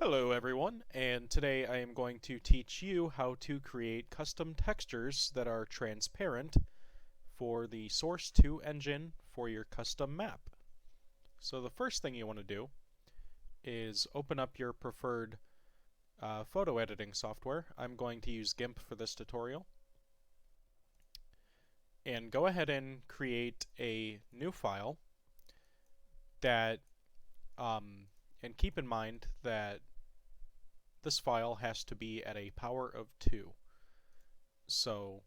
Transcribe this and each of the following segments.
Hello everyone, and today I am going to teach you how to create custom textures that are transparent for the Source 2 engine for your custom map. So the first thing you want to do is open up your preferred photo editing software. I'm going to use GIMP for this tutorial. And go ahead and create a new file that, and keep in mind that this file has to be at a power of 2. So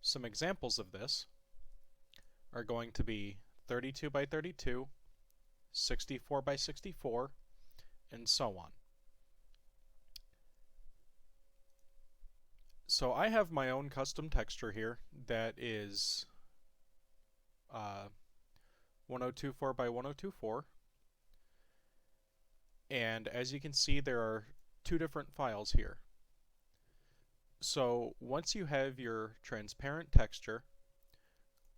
some examples of this are going to be 32 by 32, 64 by 64, and so on. So I have my own custom texture here that is 1024 by 1024. And as you can see, there are two different files here. So once you have your transparent texture,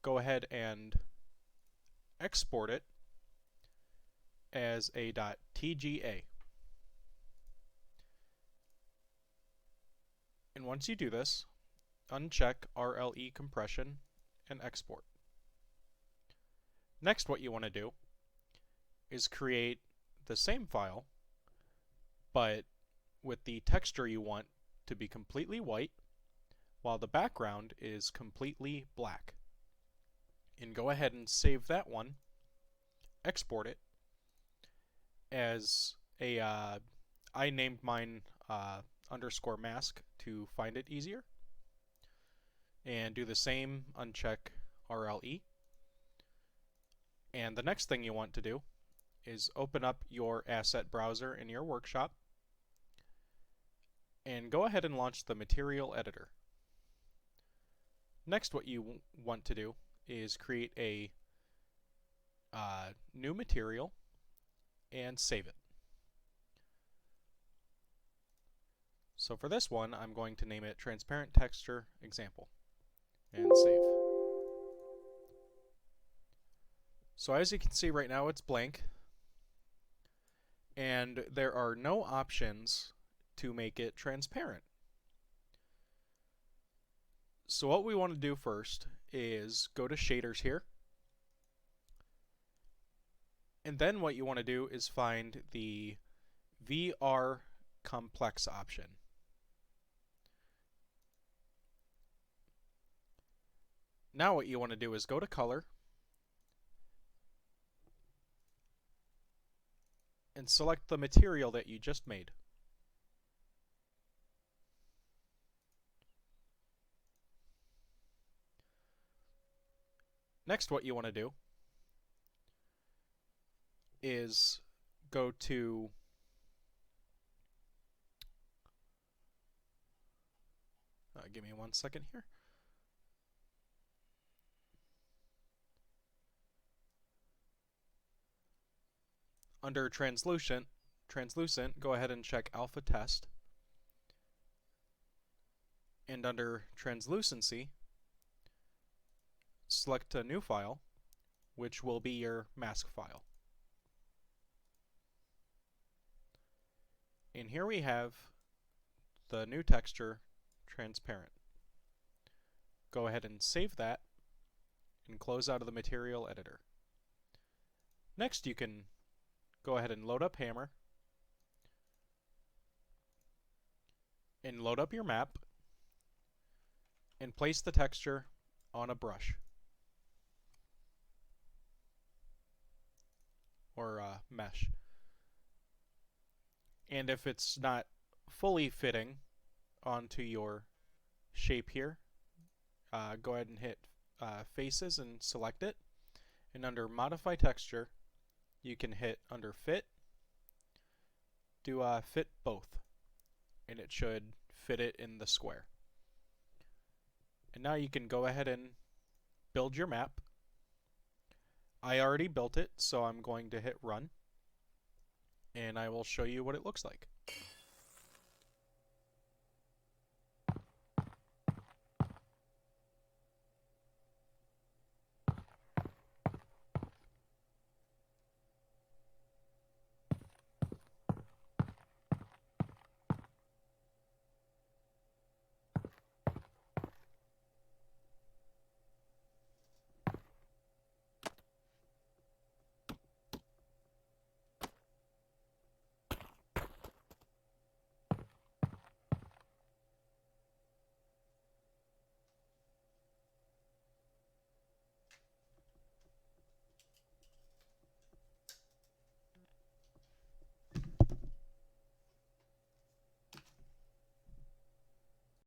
go ahead and export it as a .tga. And once you do this, uncheck RLE compression and export. Next, what you want to do is create the same file, but with the texture you want to be completely white, while the background is completely black. And go ahead and save that one, export it as a, I named mine underscore mask to find it easier. And do the same, uncheck RLE. And the next thing you want to do is open up your asset browser in your workshop and go ahead and launch the material editor. Next, what you want to do is create a new material and save it. So for this one, I'm going to name it Transparent Texture Example and save. So as you can see right now, it's blank, and there are no options to make it transparent. So what we want to do first is go to shaders here, and then what you want to do is find the VR complex option. Now what you want to do is go to color and select the material that you just made. Next, what you want to do is go to give me 1 second here. Under translucent, go ahead and check alpha test. And under translucency, select a new file, which will be your mask file. And here we have the new texture, transparent. Go ahead and save that and close out of the material editor. Next, you can go ahead and load up Hammer and load up your map and place the texture on a brush or mesh. And if it's not fully fitting onto your shape here, go ahead and hit Faces and select it. And under Modify Texture, you can hit under Fit, do Fit Both, and it should fit it in the square. And now you can go ahead and build your map. I already built it, so I'm going to hit Run, and I will show you what it looks like.